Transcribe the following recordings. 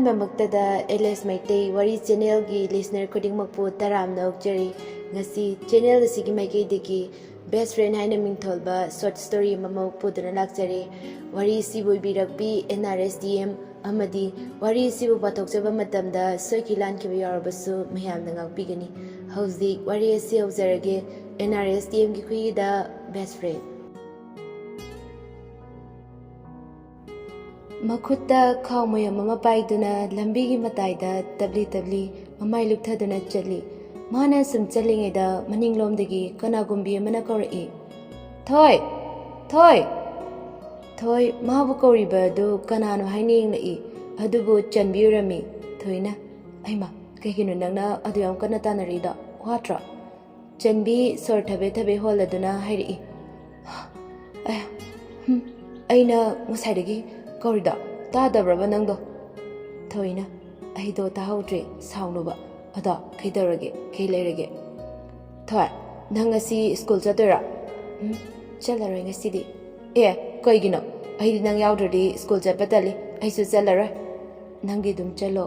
ꯑꯍꯥꯟꯕꯃꯛꯇꯗ ꯑꯦꯂꯦꯁ ꯃꯩꯇꯩ ꯋꯥꯔꯤ ꯆꯦꯅꯦꯜꯒꯤ ꯂꯤꯁꯅꯔ ꯈꯨꯗꯤꯡꯃꯛꯄꯨ ꯇꯔꯥꯝꯅ ꯑꯣꯛꯆꯔꯤ ꯉꯁꯤ ꯆꯦꯅꯦꯜ ꯑꯁꯤꯒꯤ ꯃꯥꯏꯀꯩꯗꯒꯤ ꯕꯦꯁ ꯐ꯭ꯔꯦꯟ ꯍꯥꯏꯅ ꯃꯤꯡꯊꯣꯜꯕ ꯁꯣꯔꯠ ꯁ꯭ꯇꯣꯔꯤ ꯑꯃꯃꯨꯛ ꯄꯨꯗꯨꯅ ꯂꯥꯛꯆꯔꯤ ꯋꯥꯔꯤ ꯑꯁꯤꯕꯨ ꯏꯕꯤꯔꯛꯄꯤ NRSDM amadi wari asibu pathokchaba matmda soikhi lankhiba yaorabasu mayamna ngkpiyu hauzik wari asi haujarage NRSDM gi khuida best friend Makutta khau moyam ama paiduna lambigi mataida tabli mamai lukthaduna chatli mana sum chalingeda maninglomdagi kanagumbi amana kauri Thoi mabu kauriba du kanano haining lai adubu chanbiyurami thoina aima kaigino nangna adu yam kana tanarida watra chanbi sor thabe holaduna hairi aina ngusaidagi kaurida tadabraba nangdo thoina aido tahautre saungnuba ada kaidarage kailerage thoi nang asi school chatora chalaroi ngasidi kaigino aidi nang yaudradi school chatpatali aisu chalaroi nangi dum chalo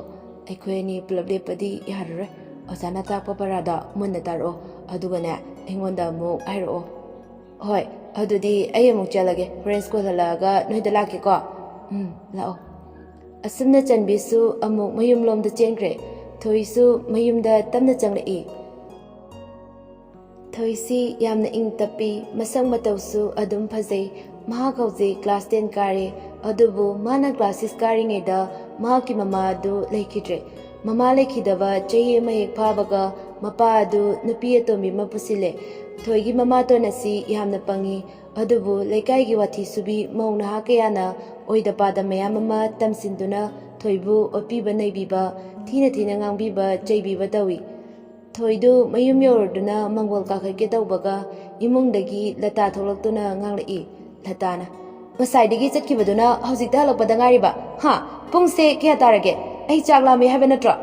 aikhoini pulap lepadi yarare ozana takpa parada munna taro adugane aingonda mu airo hoi adudi ai amuk chalage friends school halaga noida lake ko lao asumna chanbisu amuk mayum lomda chengre thoisu mayumda tamna changlei thoisi yamna ing tapi masang matausu adum phajai mahakauji class 10 kare adubu mana class 6 karingeda mahaki mama adu lekhidre mama lekhidaba chahi ma hek phabaga mapa adu nupi atomi mapusile thoigi mama to nasi yamna pangi adubu lekai gi wathi subi mauna hakayana oida pada mayamma tamsinduna thoibu opiba naibiba thina ngangbiba chaibiba dawi thoidu mayum yorduna mangol kakhage tawbaga imungdagi lata tholaktuna nganglei latana masaidigi chatkibaduna hojikta halakpada ngariba ha pungse kya tarage ai chaklami haba natra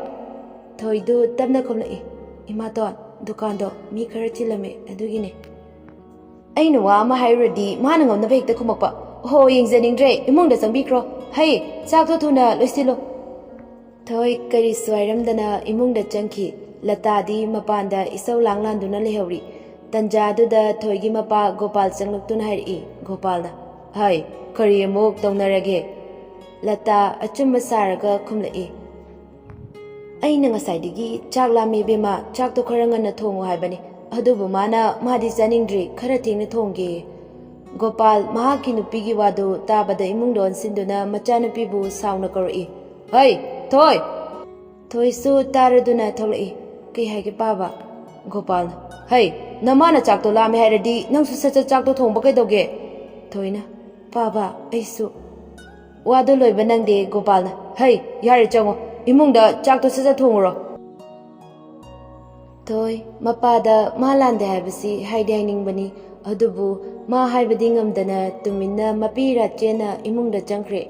thoidu tabna khomlei imaton dukando mi khara chilame adugine ainu wa ma hairadi mana ngomna bekta khumakpa ho yengjaningdre imungda changbikro hai chakto thuna loisilo thoi kari swairamdana imungda changki latadi mapanda isau langlanduna lehori tanjaduda thoigi mapa gopal changluktuna hairi gopalna hai kari amuk taunarage lata achumba saraga khumlei aina ngasaidigi chaklami bema chakto kharangana thongu haibani adubu mana madi chaningdri khara thengna thongge gopal mahaki nupigi wadu tabada imungdon sinduna machanupibu sauna koroi hai thoisu taraduna tholei kai haige paba gopal hai namana chakto lame hairadi nangsu sacha chakto thongba kaidoge thoina paba aisu wadu loiba nangde gopalna hai yare chango imungda chakto sacha thonguro thoi mapada malande haibasi haide hainingbani adubu ma haibadi ngamdana tuminna mapira chena imungda changkre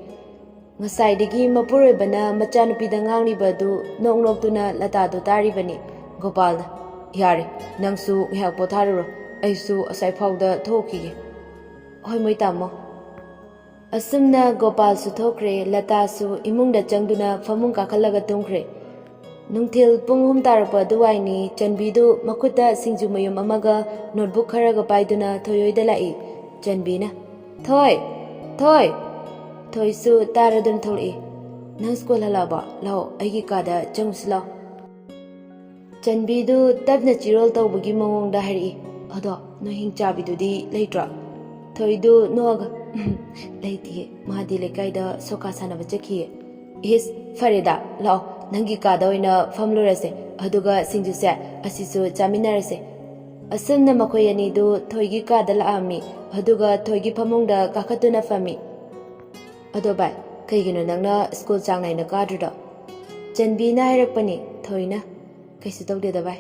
ngasaidigi mapuroibana machanupida nganglibadu noknoktuna latado taribani gopalna yare nangsu ngihak potharuro aisu asai phawda thokige hoi moi tamo asumna gopal su thokre lata su imungda changduna famung kakhalaga tungkre nungthil punghum tarapa duwaini chanbidu makuta singju mayum amaga notebook kharaga paiduna thoyoida lai chanbina thoisu taradun tholi nang school halaba lao aigi kada changusla chanbidu tabna chirol tawbagi mawongda hari ado no hingchabidudi leitra thoidu noga leiti madi lekaida soka sanaba chakhi is farida lao nangi kada oina famlurase aduga singjuse asisu chaminarase asumna makoyani du thoigi kada laami aduga thoigi phamongda kakhatuna fami ado bai kaigino nangna school changnaina kadruda chanbina hairakpani thoina kaisu tawdeda bai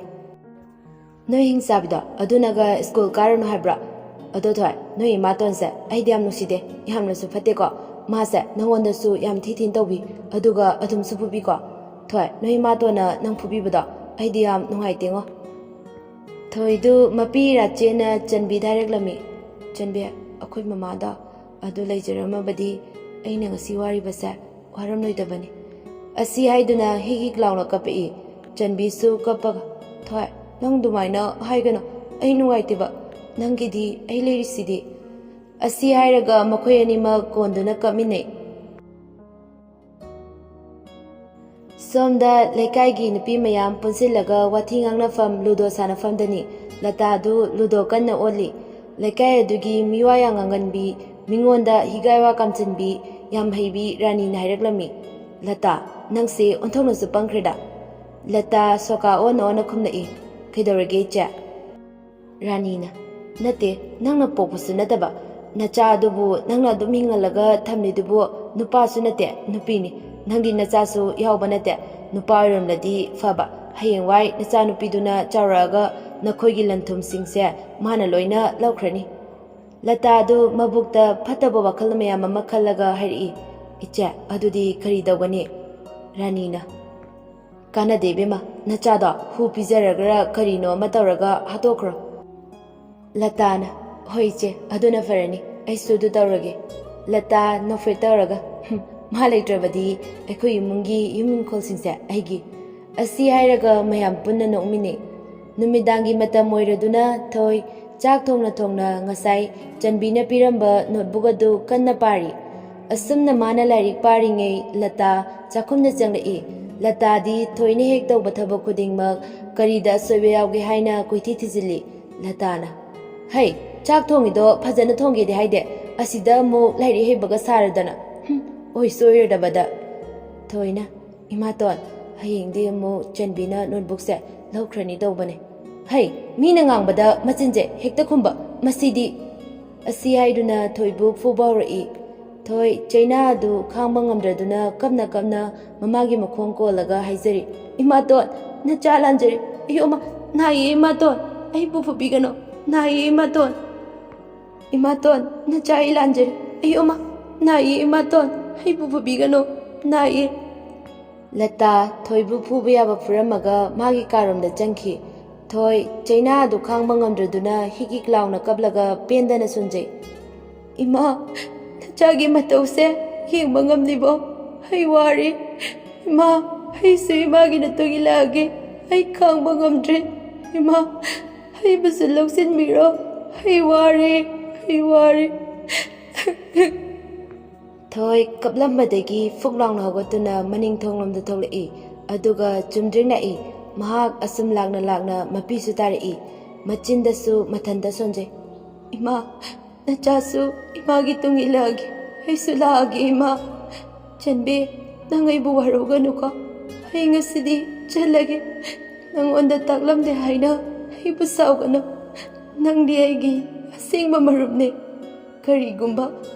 noi hingsabida adunaga school karano haibra ado thoi noi matonse aidiam nuside yamnasu phate ko mase nangonda su yam thin tawbi aduga adum su phubi ko thoi noi matona nang phubi bada aidiam nungai tengo thoidu mapi rachena chanbi directlami chanbe akhoi mama da adu leijarama badi aina ngasi wari basa waram loidabani ꯑꯁꯤ ꯍꯥꯏꯗꯨꯅ ꯍꯤꯛ ꯍꯤꯛ ꯂꯥꯎꯅ ꯀꯞꯄꯛꯏ꯫ ꯆꯟꯕꯤꯁꯨ ꯀꯞꯄꯒ ꯊꯣꯏ ꯅꯪ ꯑꯗꯨꯃꯥꯏꯅ ꯍꯥꯏꯒꯅꯣ ꯑꯩ ꯅꯨꯡꯉꯥꯏꯇꯦꯕ ꯅꯪꯒꯤꯗꯤ ꯑꯩ ꯂꯩꯔꯤꯁꯤꯗꯤ꯫ ꯑꯁꯤ ꯍꯥꯏꯔꯒ ꯃꯈꯣꯏ ꯑꯅꯤꯃꯛ ꯀꯣꯟꯗꯨꯅ ꯀꯞꯃꯤꯟꯅꯩ꯫ ꯁꯣꯝꯗ ꯂꯩꯀꯥꯏꯒꯤ ꯅꯨꯄꯤ ꯃꯌꯥꯝ ꯄꯨꯟꯁꯤꯜꯂꯒ ꯋꯥꯊꯤ ꯉꯥꯡꯅꯐꯝ ꯂꯨꯗꯣ ꯁꯥꯟꯅꯐꯝꯗꯅꯤ ꯂꯇꯥꯗꯨ ꯂꯨꯗꯣ ꯀꯟꯅ ꯑꯣꯠꯂꯤ꯫ ꯂꯩꯀꯥꯏ ꯑꯗꯨꯒꯤ ꯃꯤꯋꯥ ꯌꯥꯝ ꯉꯥꯡꯒꯟꯕꯤ, ꯃꯤꯉꯣꯟꯗ ꯍꯤꯒꯥꯏꯋꯥ ꯀꯥꯝꯆꯟꯕꯤ, ꯌꯥꯝ ꯍꯩꯕꯤ ꯔꯥꯅꯤꯅ ꯍꯥꯏꯔꯛꯂꯝꯃꯤ, ꯂꯇꯥ ꯅꯪꯁꯦ ꯑꯣꯟꯊꯣꯛꯅꯁꯨ ꯄꯪꯈ꯭ꯔꯦꯗ꯫ ꯂꯇꯥ ꯁꯣꯀꯥ ꯑꯣꯟꯅ ꯑꯣꯟꯅ ꯈꯨꯝꯂꯛꯏ꯫ ꯀꯩꯗꯧꯔꯒꯦ ꯏꯆꯦ? ꯔꯥꯅꯤꯅ ꯅꯠꯇꯦ ꯅꯪꯅ ꯄꯣꯛꯄꯁꯨ ꯅꯠꯇꯕ ꯅꯆꯥ ꯑꯗꯨꯕꯨ ꯅꯪꯅ ꯑꯗꯨꯝ ꯍꯤꯡꯍꯜꯂꯒ ꯊꯝꯂꯤꯗꯨꯕꯨ ꯅꯨꯄꯥꯁꯨ ꯅꯠꯇꯦ ꯅꯨꯄꯤꯅꯤ꯫ ꯅꯪꯗꯤ ꯅꯆꯥꯁꯨ ꯌꯥꯎꯕ ꯅꯠꯇꯦ꯫ ꯅꯨꯄꯥ ꯑꯣꯏꯔꯝꯂꯗꯤ ꯐꯕ ꯍꯌꯦꯡꯋꯥꯏ ꯅꯆꯥꯅꯨꯄꯤꯗꯨꯅ ꯆꯥꯎꯔꯛꯑꯒ ꯅꯈꯣꯏꯒꯤ ꯂꯟꯊꯨꯝꯁꯤꯡꯁꯦ ꯃꯥꯅ ꯂꯣꯏꯅ ꯂꯧꯈ꯭ꯔꯅꯤ꯫ ꯂꯇꯥꯗꯨ ꯃꯕꯨꯛꯇ ꯐꯠꯇꯕ ꯋꯥꯈꯜ ꯃꯌꯥꯝ ꯑꯃ ꯈꯜꯂꯒ ꯍꯥꯏꯔꯛꯏ꯫ ꯏꯆꯦ ꯑꯗꯨꯗꯤ ꯀꯔꯤ ꯇꯧꯒꯅꯤ? ꯔꯥꯅꯤꯅ ꯀꯥꯟꯅꯗꯦ ꯏꯕꯦꯝꯃ ꯅꯆꯥꯗꯣ ꯍꯨ ꯄꯤꯖꯔꯒ ꯀꯔꯤꯅꯣ ꯑꯃ ꯇꯧꯔꯒ ꯍꯥꯠꯇꯣꯛꯈ꯭ꯔꯣ꯫ ꯂꯇꯥꯅ ꯍꯣꯏ ꯏꯆꯦ ꯑꯗꯨꯅ ꯐꯔꯅꯤ ꯑꯩꯁꯨ ꯑꯗꯨ ꯇꯧꯔꯒꯦ꯫ ꯂꯇꯥ ꯅꯣꯛꯐꯦꯠ ꯇꯧꯔꯒ ꯃꯥ ꯂꯩꯇ꯭ꯔꯕꯗꯤ ꯑꯩꯈꯣꯏ ꯏꯃꯨꯡꯒꯤ ꯌꯨꯝ ꯏꯪꯈꯣꯜꯁꯤꯡꯁꯦ ꯑꯩꯒꯤ꯫ ꯑꯁꯤ ꯍꯥꯏꯔꯒ ꯃꯌꯥꯝ ꯄꯨꯟꯅ ꯅꯣꯛꯃꯤꯟꯅꯩ꯫ ꯅꯨꯃꯤꯗꯥꯡꯒꯤ ꯃꯇꯝ ꯑꯣꯏꯔꯗꯨꯅ ꯊꯣꯏ ꯆꯥꯛ ꯊꯣꯡꯅ ꯊꯣꯡꯅ ꯉꯁꯥꯏ ꯆꯟꯕꯤꯅ ꯄꯤꯔꯝꯕ ꯅꯣꯠꯕꯨꯛ ꯑꯗꯨ ꯀꯟꯅ ꯄꯥꯔꯤ꯫ ꯑꯁꯨꯝꯅ ꯃꯥꯅ ꯂꯥꯏꯔꯤꯛ ꯄꯥꯔꯤꯉꯩ ꯂꯇꯥ ꯆꯥꯛꯈꯨꯝꯗ ꯆꯪꯂꯛꯏ꯫ ꯂꯇꯥꯗꯤ ꯊꯣꯏꯅ ꯍꯦꯛ ꯇꯧꯕ ꯊꯕꯛ ꯈꯨꯗꯤꯡꯃꯛ ꯀꯔꯤꯗ ꯑꯁꯣꯏꯕ ꯌꯥꯎꯒꯦ ꯍꯥꯏꯅ ꯀꯣꯏꯊꯤ ꯊꯤꯖꯤꯜꯂꯤ꯫ ꯂꯇꯥꯅ ꯍꯩ ꯆꯥꯛ ꯊꯣꯡꯉꯤꯗꯣ ꯐꯖꯅ ꯊꯣꯡꯒꯦꯗꯤ ꯍꯥꯏꯗꯦ ꯑꯁꯤꯗ ꯑꯃꯨꯛ ꯂꯥꯏꯔꯤꯛ ꯍꯩꯕꯒ ꯁꯥꯔꯗꯅ ꯑꯣꯏꯁꯨ ꯑꯣꯏꯔꯣꯏꯗꯕꯗ꯫ ꯊꯣꯏꯅ ꯏꯃꯥꯇꯣꯟ ꯍꯌꯦꯡꯗꯤ ꯑꯃꯨꯛ ꯆꯟꯕꯤꯅ ꯅꯣꯠꯕꯨꯛꯁꯦ ꯂꯧꯈ꯭ꯔꯅꯤ ꯇꯧꯕꯅꯦ꯫ ꯍꯩ ꯃꯤꯅ ꯉꯥꯡꯕꯗ ꯃꯆꯤꯟꯁꯦ ꯍꯦꯛꯇ ꯈꯨꯝꯕ ꯃꯁꯤꯗꯤ꯫ ꯑꯁꯤ ꯍꯥꯏꯗꯨꯅ ꯊꯣꯏꯕꯨ ꯐꯨꯕ ꯍꯧꯔꯛꯏ꯫ ꯊꯣꯏ ꯆꯩꯅꯥ ꯑꯗꯨ ꯈꯥꯡꯕ ꯉꯝꯗ꯭ꯔꯗꯨꯅ ꯀꯞꯅ ꯀꯞꯅ ꯃꯃꯥꯒꯤ ꯃꯈꯣꯡ ꯀꯣꯜꯂꯒ ꯍꯥꯏꯖꯔꯤ, ꯏꯃꯥꯇꯣꯟ ꯅꯆꯥ ꯂꯥꯟꯖꯔꯦ ꯑꯌꯣꯃ ꯅꯥꯏꯌꯦ ꯏꯃꯥꯇꯣꯟ ꯑꯩꯕꯨ ꯐꯨꯕꯤꯒꯅꯣ ꯅꯥꯏꯌꯦ ꯏꯃꯥꯇꯣꯟ꯫ ꯏꯃꯥꯇꯣꯟ ꯅꯆꯥ ꯑꯩ ꯂꯥꯟꯖꯔꯦ ꯑꯌꯣꯃ ꯅꯥꯏꯌꯦ ꯏꯃꯥꯇꯣꯟ ꯑꯩꯕꯨ ꯐꯨꯕꯤꯒꯅꯣ ꯅꯥꯏꯌꯦ꯫ ꯂꯇꯥ ꯊꯣꯏꯕꯨ ꯐꯨꯕ ꯌꯥꯕ ꯐꯨꯔꯝꯃꯒ ꯃꯥꯒꯤ ꯀꯥꯔꯣꯝꯗ ꯆꯪꯈꯤ꯫ ꯊꯣꯏ ꯆꯩꯅꯥ ꯑꯗꯨ ꯈꯥꯡꯕ ꯉꯝꯗ꯭ꯔꯗꯨꯅ ꯍꯤꯛ ꯍꯤꯛ ꯂꯥꯎꯅ ꯀꯞꯂꯒ ꯄꯦꯟꯗꯅ ꯁꯣꯟꯖꯩ꯫ ꯏꯃꯥ ꯅꯆꯥꯒꯤ ꯃꯇꯧꯁꯦ ꯌꯦꯡꯕ ꯉꯝꯂꯤꯕꯣ? ꯑꯩ ꯋꯥꯔꯦ ꯏꯃꯥ ꯑꯩꯁꯨ ꯏꯃꯥꯒꯤ ꯅꯇꯨꯡ ꯏꯜꯂꯛꯑꯒꯦ ꯑꯩ ꯈꯥꯡꯕ ꯉꯝꯗ꯭ꯔꯦ ꯏꯃꯥ ꯑꯩꯕꯨꯁꯨ ꯂꯧꯁꯤꯟꯕꯤꯔꯣ ꯑꯩ ꯋꯥꯔꯦ ꯑꯩ ꯋꯥꯔꯦ꯫ ꯊꯣꯏ ꯀꯞꯂꯝꯕꯗꯒꯤ ꯐꯨꯛ ꯂꯥꯎꯅ ꯍꯧꯒꯠꯇꯨꯅ ꯃꯅꯤꯡ ꯊꯣꯡꯂꯣꯝꯗ ꯊꯣꯛꯂꯛꯏ ꯑꯗꯨꯒ ꯆꯨꯝꯗ꯭ꯔꯤꯡ ꯂꯥꯛꯏ꯫ ꯃꯍꯥꯛ ꯑꯁꯨꯝ ꯂꯥꯛꯅ ꯂꯥꯛꯅ ꯃꯄꯤꯁꯨ ꯇꯥꯔꯛꯏ꯫ ꯃꯆꯤꯟꯗꯁꯨ ꯃꯊꯟꯇ ꯁꯣꯟꯖꯩ, ꯏꯃꯥ ꯅꯆꯥꯁꯨ ꯏꯃꯥꯒꯤ ꯇꯨꯡ ꯏꯜꯂꯛꯑꯒꯦ ꯑꯩꯁꯨ ꯂꯥꯛꯑꯒꯦ ꯏꯃꯥ꯫ ꯆꯟꯕꯤ ꯅꯪ ꯑꯩꯕꯨ ꯋꯥꯔꯧꯒꯅꯨꯀꯣ ꯑꯩ ꯉꯁꯤꯗꯤ ꯆꯠꯂꯒꯦ꯫ ꯅꯪꯉꯣꯟꯗ ꯇꯥꯛꯂꯝꯗꯦ ꯍꯥꯏꯅ ꯑꯩꯕꯨ ꯁꯥꯎꯒꯅꯨ ꯅꯪꯗꯤ ꯑꯩꯒꯤ ꯑꯁꯦꯡꯕ ꯃꯔꯨꯞꯅꯦ꯫ ꯀꯔꯤꯒꯨꯝꯕ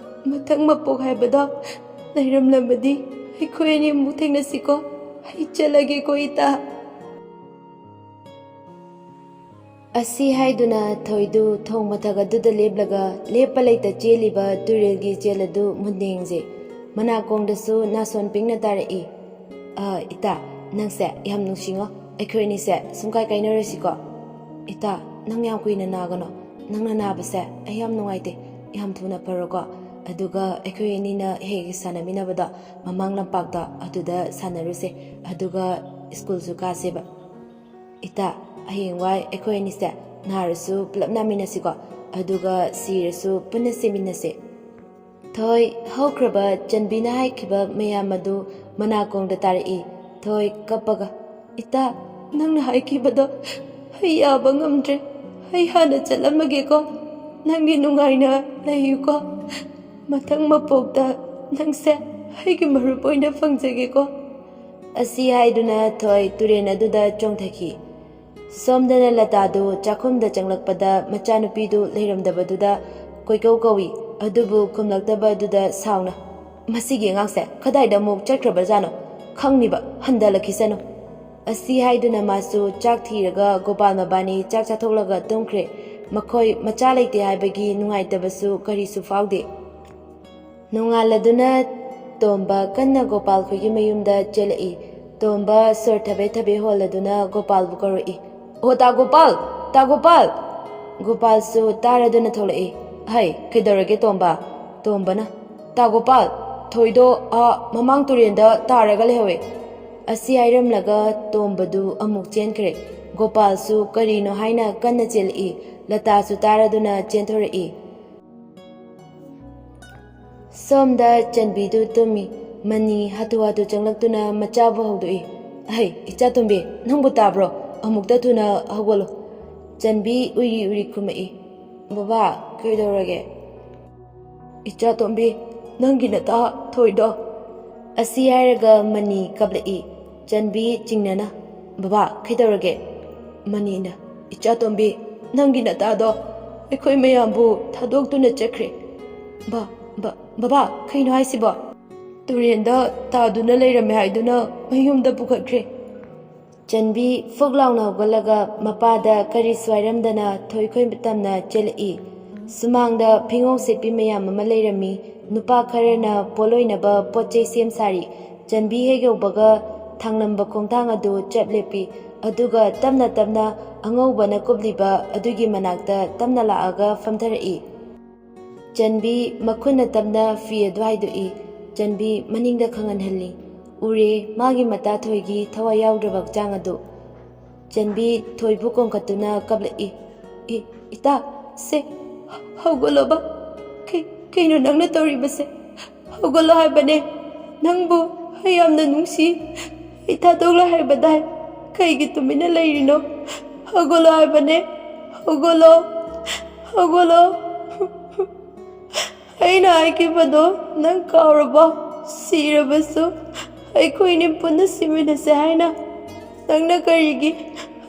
ꯃꯊꯪ ꯃꯄꯣꯛ ꯍꯥꯏꯕꯗꯣ ꯂꯩꯔꯝꯂꯕꯗꯤ ꯑꯩꯈꯣꯏ ꯑꯅꯤ ꯑꯃꯨꯛ ꯊꯦꯡꯅꯁꯤꯀꯣ ꯑꯩ ꯆꯠꯂꯒꯦꯀꯣ ꯏꯇꯥ꯫ ꯑꯁꯤ ꯍꯥꯏꯗꯨꯅ ꯊꯣꯏꯗꯨ ꯊꯣꯡ ꯃꯊꯛ ꯑꯗꯨꯗ ꯂꯦꯞꯂꯒ ꯂꯦꯞꯄ ꯂꯩꯇ ꯆꯦꯜꯂꯤꯕ ꯇꯨꯔꯦꯜꯒꯤ ꯏꯆꯦꯜ ꯑꯗꯨ ꯃꯨꯟꯅ ꯌꯦꯡꯖꯩ꯫ ꯃꯅꯥꯀꯣꯡꯗꯁꯨ ꯅꯥꯁꯣꯟ ꯄꯤꯡꯅ ꯇꯥꯔꯛꯏ, ꯏꯇꯥ ꯅꯪꯁꯦ ꯌꯥꯝ ꯅꯨꯡꯁꯤꯉꯣ ꯑꯩꯈꯣꯏ ꯑꯅꯤꯁꯦ ꯁꯨꯡꯀꯥꯏ ꯀꯥꯏꯅꯔꯣꯏꯁꯤꯀꯣ꯫ ꯏꯇꯥ ꯅꯪ ꯌꯥꯝ ꯀꯨꯏꯅ ꯅꯥꯒꯅꯣ ꯅꯪꯅ ꯅꯥꯕꯁꯦ ꯑꯩ ꯌꯥꯝ ꯅꯨꯡꯉꯥꯏꯇꯦ ꯌꯥꯝ ꯊꯨꯅ ꯐꯔꯣꯀꯣ ꯑꯗꯨꯒ ꯑꯩꯈꯣꯏ ꯑꯅꯤꯅ ꯍꯦꯛ ꯁꯥꯟꯅꯃꯤꯟꯅꯕꯗꯣ ꯃꯃꯥꯡ ꯂꯝꯄꯥꯛꯇ ꯑꯗꯨꯗ ꯁꯥꯟꯅꯔꯨꯁꯦ ꯑꯗꯨꯒ ꯁ꯭ꯀꯨꯜꯁꯨ ꯀꯥꯁꯦꯕ꯫ ꯏꯇꯥ ꯍꯌꯦꯡꯋꯥꯏ ꯑꯩꯈꯣꯏ ꯑꯅꯤꯁꯦ ꯅꯥꯔꯁꯨ ꯄꯨꯂꯞ ꯅꯥꯃꯤꯟꯅꯁꯤꯀꯣ ꯑꯗꯨꯒ ꯁꯤꯔꯁꯨ ꯄꯨꯟꯅ ꯁꯤꯃꯤꯟꯅꯁꯦ꯫ ꯊꯣꯏ ꯍꯧꯈ꯭ꯔꯕ ꯆꯟꯕꯤꯅ ꯍꯥꯏꯈꯤꯕ ꯃꯌꯥꯝ ꯑꯗꯨ ꯃꯅꯥꯀꯣꯡꯗ ꯇꯥꯔꯛꯏ꯫ ꯊꯣꯏ ꯀꯞꯄꯒ ꯏꯇꯥ ꯅꯪꯅ ꯍꯥꯏꯈꯤꯕꯗꯣ ꯑꯩ ꯌꯥꯕ ꯉꯝꯗ꯭ꯔꯦ ꯑꯩ ꯍꯥꯟꯅ ꯆꯠꯂꯝꯃꯒꯦꯀꯣ ꯅꯪꯗꯤ ꯅꯨꯡꯉꯥꯏꯅ ꯂꯩꯌꯨꯀꯣ ꯃꯊꯪ ꯃꯄꯣꯛꯇ ꯅꯪꯁꯦ ꯑꯩꯒꯤ ꯃꯔꯨꯞ ꯑꯣꯏꯅ ꯐꯪꯖꯒꯦꯀꯣ꯫ ꯑꯁꯤ ꯍꯥꯏꯗꯨꯅ ꯊꯣꯏ ꯇꯨꯔꯦꯟ ꯑꯗꯨꯗ ꯆꯣꯡꯊꯈꯤ꯫ ꯁꯣꯝꯗꯅ ꯂꯇꯥꯗꯨ ꯆꯥꯛꯈꯨꯝꯗ ꯆꯪꯂꯛꯄꯗ ꯃꯆꯥꯅꯨꯄꯤꯗꯨ ꯂꯩꯔꯝꯗꯕꯗꯨꯗ ꯀꯣꯏꯀꯧ ꯀꯧꯏ ꯑꯗꯨꯕꯨ ꯈꯨꯝꯂꯛꯇꯕ ꯑꯗꯨꯗ ꯁꯥꯎꯅ, ꯃꯁꯤꯒꯤ ꯑꯉꯥꯡꯁꯦ ꯀꯗꯥꯏꯗ ꯑꯃꯨꯛ ꯆꯠꯈ꯭ꯔꯕꯖꯥꯠꯅꯣ ꯈꯪꯅꯤꯕ ꯍꯟꯗꯂꯛꯈꯤꯁꯅꯨ꯫ ꯑꯁꯤ ꯍꯥꯏꯗꯨꯅ ꯃꯥꯁꯨ ꯆꯥꯛ ꯊꯤꯔꯒ ꯒꯣꯄꯥꯜ ꯃꯕꯥꯅꯤ ꯆꯥꯛ ꯆꯥꯊꯣꯛꯂꯒ ꯇꯨꯝꯈ꯭ꯔꯦ꯫ ꯃꯈꯣꯏ ꯃꯆꯥ ꯂꯩꯇꯦ ꯍꯥꯏꯕꯒꯤ ꯅꯨꯡꯉꯥꯏꯇꯕꯁꯨ ꯀꯔꯤꯁꯨ ꯐꯥꯎꯗꯦ꯫ ꯅꯣꯡꯉꯥꯜꯂꯗꯨꯅ ꯇꯣꯝꯕ ꯀꯟꯅ ꯒꯣꯄꯥꯜ ꯈꯣꯏꯒꯤ ꯃꯌꯨꯝꯗ ꯆꯦꯜꯂꯛꯏ꯫ ꯇꯣꯝꯕ ꯁꯣꯔ ꯊꯕꯦ ꯊꯕꯦ ꯍꯣꯜꯂꯗꯨꯅ ꯒꯣꯄꯥꯜꯕꯨ ꯀꯧꯔꯛꯏ, ꯑꯣ ꯇꯥ ꯒꯣꯄꯥꯜ ꯇꯥ ꯒꯣꯄꯥꯜ꯫ ꯒꯣꯄꯥꯜꯁꯨ ꯇꯥꯔꯗꯨꯅ ꯊꯣꯛꯂꯛꯏ꯫ ꯍꯩ ꯀꯩꯗꯧꯔꯒꯦ ꯇꯣꯝꯕ? ꯇꯣꯝꯕꯅ ꯇꯥ ꯒꯣꯄꯥꯜ ꯊꯣꯏꯗꯣ ꯃꯃꯥꯡ ꯇꯨꯔꯦꯟꯗ ꯇꯥꯔꯒ ꯂꯩꯍꯧꯋꯦ꯫ ꯑꯁꯤ ꯍꯥꯏꯔꯝꯂꯒ ꯇꯣꯝꯕꯗꯨ ꯑꯃꯨꯛ ꯆꯦꯟꯈ꯭ꯔꯦ꯫ ꯒꯣꯄꯥꯜꯁꯨ ꯀꯔꯤꯅꯣ ꯍꯥꯏꯅ ꯀꯟꯅ ꯆꯦꯜꯂꯛꯏ꯫ ꯂꯇꯥꯁꯨ ꯇꯥꯔꯗꯨꯅ ꯆꯦꯟꯊꯣꯔꯛꯏ꯫ ꯁꯣꯝꯗ ꯆꯟꯕꯤꯗꯨ ꯇꯨꯝꯃꯤ꯫ ꯃꯅꯤ ꯍꯥꯊꯨ ꯍꯥꯊꯨ ꯆꯪꯂꯛꯇꯨꯅ ꯃꯆꯥꯕꯨ ꯍꯧꯗꯣꯛꯏ꯫ "ꯍꯩ ꯏꯆꯥꯇꯣꯝꯕꯤ, ꯅꯪꯕꯨ ꯇꯥꯕ꯭ꯔꯣ? ꯑꯃꯨꯛꯇ ꯊꯨꯅ ꯍꯧꯒꯠꯂꯣ"꯫ ꯆꯟꯕꯤ ꯎꯏꯔꯤ ꯎꯏꯔꯤ ꯈꯨꯝꯃꯛꯏ꯫ "ꯕꯕꯥ, ꯀꯩꯗꯧꯔꯒꯦ?" "ꯏꯆꯥꯇꯣꯝꯕꯤ, ꯅꯪꯒꯤ ꯅꯇꯥ ꯊꯣꯏꯗꯣ"꯫ ꯑꯁꯤ ꯍꯥꯏꯔꯒ ꯃꯅꯤ ꯀꯞꯂꯛꯏ꯫ ꯆꯟꯕꯤ ꯆꯤꯡꯅꯅ, "ꯕꯕꯥ, ꯀꯩꯗꯧꯔꯒꯦ?" ꯃꯅꯤꯅ, "ꯏꯆꯥꯇꯣꯝꯕꯤ, ꯅꯪꯒꯤ ꯅꯇꯥꯗꯣ ꯑꯩꯈꯣꯏ ꯃꯌꯥꯝꯕꯨ ꯊꯥꯗꯣꯛꯇꯨꯅ ꯆꯠꯈ꯭ꯔꯦ"꯫ "ꯕꯕꯥ, ꯀꯩꯅꯣ ꯍꯥꯏꯁꯤꯕꯣ?" "ꯇꯨꯔꯦꯟꯗ ꯇꯥꯗꯨꯅ ꯂꯩꯔꯝꯃꯦ ꯍꯥꯏꯗꯨꯅ ꯃꯌꯨꯝꯗ ꯄꯨꯈꯠꯈ꯭ꯔꯦ"꯫ ꯆꯟꯕꯤ ꯐꯨꯛ ꯂꯥꯎꯅ ꯍꯧꯒꯠꯂꯒ ꯃꯄꯥꯗ ꯀꯔꯤꯁꯨ ꯍꯥꯏꯔꯝꯗꯅ ꯊꯣꯏꯈꯣꯏ ꯇꯝꯅ ꯆꯦꯜꯂꯛꯏ꯫ ꯁꯨꯃꯥꯡꯗ ꯐꯤꯉꯧ ꯁꯦꯠꯄꯤ ꯃꯌꯥꯝ ꯑꯃ ꯂꯩꯔꯝꯃꯤ꯫ ꯅꯨꯄꯥ ꯈꯔꯅ ꯄꯣꯠꯂꯣꯏꯅꯕ ꯄꯣꯠꯆꯩ ꯁꯦꯝ ꯁꯥꯔꯤ꯫ ꯆꯟꯕꯤ ꯍꯦꯛ ꯌꯧꯕꯒ ꯊꯥꯡꯂꯝꯕ ꯈꯣꯡꯊꯥꯡ ꯑꯗꯨ ꯆꯞ ꯂꯦꯞꯄꯤ꯫ ꯑꯗꯨꯒ ꯇꯞꯅ ꯇꯞꯅ ꯑꯉꯧꯕꯅ ꯀꯨꯞꯂꯤꯕ ꯑꯗꯨꯒꯤ ꯃꯅꯥꯛꯇ ꯇꯞꯅ ꯂꯥꯛꯑꯒ ꯐꯝꯊꯔꯛꯏ꯫ ꯆꯟꯕꯤ ꯃꯈꯨꯠꯅ ꯇꯞꯅ ꯐꯤ ꯑꯗꯨ ꯍꯥꯏꯗꯣꯛꯏ꯫ ꯆꯟꯕꯤ ꯃꯅꯤꯡꯗ ꯈꯪꯍꯟꯍꯜꯂꯤ꯫ ꯎꯔꯦ ꯃꯥꯒꯤ ꯃꯇꯥ ꯊꯣꯏꯒꯤ ꯊꯋꯥꯏ ꯌꯥꯎꯗ꯭ꯔꯕ ꯍꯛꯆꯥꯡ ꯑꯗꯨ꯫ ꯆꯟꯕꯤ ꯊꯣꯏꯕꯨ ꯀꯣꯟꯈꯠꯇꯨꯅ ꯀꯞꯂꯛꯏ꯫ "ꯏꯇꯥ, ꯁꯦ ꯍꯧꯒꯠꯂꯣꯕ꯫ ꯀꯩꯅꯣ ꯅꯪꯅ ꯇꯧꯔꯤꯕꯁꯦ? ꯍꯧꯒꯠꯂꯣ ꯍꯥꯏꯕꯅꯦ꯫ ꯅꯪꯕꯨ ꯑꯩ ꯌꯥꯝꯅ ꯅꯨꯡꯁꯤ꯫ ꯑꯩ ꯊꯥꯗꯣꯛꯂꯣ ꯍꯥꯏꯕꯗꯥꯏ? ꯀꯩꯒꯤ ꯇꯨꯃꯤꯟꯅ ꯂꯩꯔꯤꯅꯣ? ꯍꯧꯒꯠꯂꯣ ꯍꯥꯏꯕꯅꯦ꯫ ꯍꯧꯒꯠꯂꯣ, ꯍꯧꯒꯠꯂꯣ"꯫ "ꯑꯩꯅ ꯍꯥꯏꯈꯤꯕꯗꯣ ꯅꯪ ꯀꯥꯎꯔꯕꯣ? ꯁꯤꯔꯕꯁꯨ ꯑꯩꯈꯣꯏꯅꯤ ꯄꯨꯟꯅ ꯁꯤꯃꯤꯟꯅꯁꯦ ꯍꯥꯏꯅ꯫ ꯅꯪꯅ ꯀꯔꯤꯒꯤ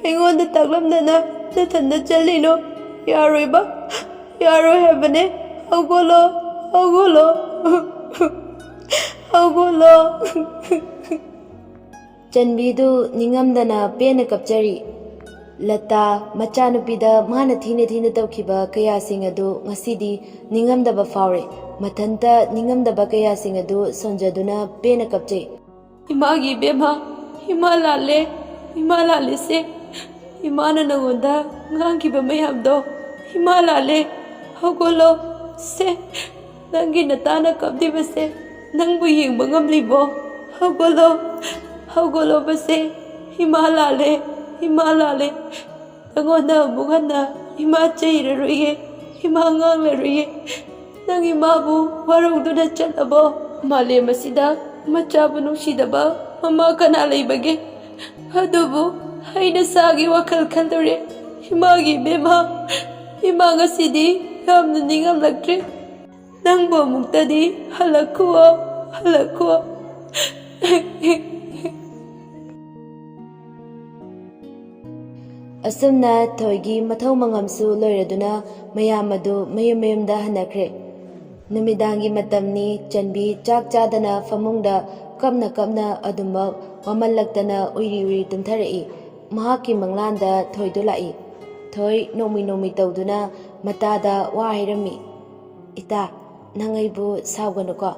ꯑꯩꯉꯣꯟꯗ ꯇꯥꯛꯂꯝꯗꯅ ꯅꯊꯟꯗ ꯆꯠꯂꯤꯅꯣ? ꯌꯥꯔꯣꯏꯕ, ꯌꯥꯔꯣꯏ ꯍꯥꯏꯕꯅꯦ꯫ ꯍꯧꯒꯠꯂꯣ, ꯍꯧꯒꯠꯂꯣ, ꯍꯧꯒꯠꯂꯣ"꯫ ꯆꯟꯕꯤꯗꯨ ꯅꯤꯡꯉꯝꯗꯅ ꯄꯦꯟꯅ ꯀꯞꯆꯔꯤ꯫ ꯂꯇꯥ ꯃꯆꯥꯅꯨꯄꯤꯗ ꯃꯥꯅ ꯊꯤꯅ ꯊꯤꯅ ꯇꯧꯈꯤꯕ ꯀꯌꯥꯁꯤꯡ ꯑꯗꯨ ꯉꯁꯤꯗꯤ ꯅꯤꯡꯉꯝꯗꯕ ꯐꯥꯎꯔꯦ꯫ ꯃꯊꯟꯇ ꯅꯤꯡꯉꯝꯗꯕ ꯀꯌꯥꯁꯤꯡ ꯑꯗꯨ ꯁꯣꯟꯖꯗꯨꯅ ꯄꯦꯟꯅ ꯀꯞꯆꯩ꯫ "ꯏꯃꯥꯒꯤ ꯏꯕꯦꯝꯃ, ꯏꯃꯥ ꯂꯥꯜꯂꯦ, ꯏꯃꯥ ꯂꯥꯜꯂꯦꯁꯦ꯫ ꯏꯃꯥꯅ ꯅꯉꯣꯟꯗ ꯉꯥꯡꯈꯤꯕ ꯃꯌꯥꯝꯗꯣ ꯏꯃꯥ ꯂꯥꯜꯂꯦ꯫ ꯍꯧꯒꯠꯂꯣ, ꯁꯦ ꯅꯪꯒꯤ ꯅꯇꯥꯅ ꯀꯞꯂꯤꯕꯁꯦ ꯅꯪꯕꯨ ꯌꯦꯡꯕ ꯉꯝꯂꯤꯕꯣ? ꯍꯧꯒꯠꯂꯣ, ꯍꯧꯒꯠꯂꯣꯕꯁꯦ꯫ ꯏꯃꯥ ꯂꯥꯜꯂꯦ, ꯏꯃꯥ ꯂꯥꯜꯂꯦ꯫ ꯅꯉꯣꯟꯗ ꯑꯃꯨꯛ ꯍꯟꯅ ꯏꯃꯥ ꯆꯩꯔꯔꯣꯏꯌꯦ, ꯏꯃꯥ ꯉꯥꯡꯂꯔꯣꯏꯌꯦ꯫ ꯅꯪ ꯏꯃꯥꯕꯨ ꯋꯥꯔꯧꯗꯨꯅ ꯆꯠꯂꯕꯣ? ꯃꯥꯂꯦꯝ ꯑꯁꯤꯗ ꯃꯆꯥꯕꯨ ꯅꯨꯡꯁꯤꯗꯕ ꯃꯃꯥ ꯀꯅꯥ ꯂꯩꯕꯒꯦ? ꯑꯗꯨꯕꯨ ꯑꯩ ꯅꯁꯥꯒꯤ ꯋꯥꯈꯜ ꯈꯜꯂꯨꯔꯦ꯫ ꯏꯃꯥꯒꯤ ꯏꯕꯦꯝꯃ, ꯏꯃꯥ ꯉꯁꯤꯗꯤ ꯌꯥꯝꯅ ꯅꯤꯡꯉꯝꯂꯛꯇ꯭ꯔꯦ꯫ ꯅꯪꯕꯨ ꯑꯃꯨꯛꯇꯗꯤ ꯍꯜꯂꯛꯈꯨꯑꯣ, ꯍꯜꯂꯛꯈꯨꯑꯣ". ꯑꯁꯨꯝꯅ ꯊꯣꯏꯒꯤ ꯃꯊꯧ ꯃꯉꯝꯁꯨ ꯂꯣꯏꯔꯗꯨꯅ ꯃꯌꯥꯝ ꯑꯗꯨ ꯃꯌꯨꯝ ꯃꯌꯨꯝꯗ ꯍꯟꯅꯈ꯭ꯔꯦ꯫ ꯅꯨꯃꯤꯗꯥꯡꯒꯤ ꯃꯇꯝꯅꯤ꯫ ꯆꯟꯕꯤ ꯆꯥꯛ ꯆꯥꯗꯅ ꯐꯃꯨꯡꯗ ꯀꯞꯅ ꯀꯞꯅ ꯑꯗꯨꯃꯛ ꯋꯥꯃꯜꯂꯛꯇꯅ ꯎꯏꯔꯤ ꯎꯏꯔꯤ ꯇꯨꯝꯊꯔꯛꯏ꯫ ꯃꯍꯥꯛꯀꯤ ꯃꯪꯂꯥꯟꯗ ꯊꯣꯏꯗꯨ ꯂꯥꯛꯏ꯫ ꯊꯣꯏ ꯅꯣꯡꯃꯤ ꯅꯣꯡꯃꯤ ꯇꯧꯗꯨꯅ ꯃꯇꯥꯗ ꯋꯥ ꯍꯥꯏꯔꯝꯃꯤ꯫ "ꯏꯇꯥ, ꯅꯪ ꯑꯩꯕꯨ ꯁꯥꯎꯒꯅꯨꯀꯣ,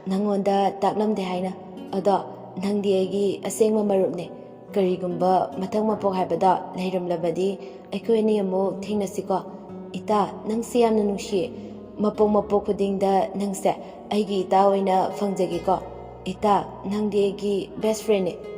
ꯅꯪꯉꯣꯟꯗ ꯇꯥꯛꯂꯝꯗꯦ ꯍꯥꯏꯅ꯫ ꯑꯗꯣ ꯅꯪꯗꯤ ꯑꯩꯒꯤ ꯑꯁꯦꯡꯕ ꯃꯔꯨꯞꯅꯦ꯫ ꯀꯔꯤꯒꯨꯝꯕ ꯃꯊꯪ ꯃꯄꯣꯛ ꯍꯥꯏꯕꯗꯣ ꯂꯩꯔꯝꯂꯕꯗꯤ ꯑꯩꯈꯣꯏ ꯑꯅꯤ ꯑꯃꯨꯛ ꯊꯦꯡꯅꯁꯤꯀꯣ꯫ ꯏꯇꯥ, ꯅꯪꯁꯦ ꯌꯥꯝꯅ ꯅꯨꯡꯁꯤꯌꯦ꯫ ꯃꯄꯣꯛ ꯈꯨꯗꯤꯡꯗ ꯅꯪꯁꯦ ꯑꯩꯒꯤ ꯏꯇꯥ ꯑꯣꯏꯅ ꯐꯪꯖꯒꯦꯀꯣ꯫ ꯏꯇꯥ, ꯅꯪꯗꯤ ꯑꯩꯒꯤ ꯕꯦꯁ ꯐ꯭ꯔꯦꯟꯅꯦ"꯫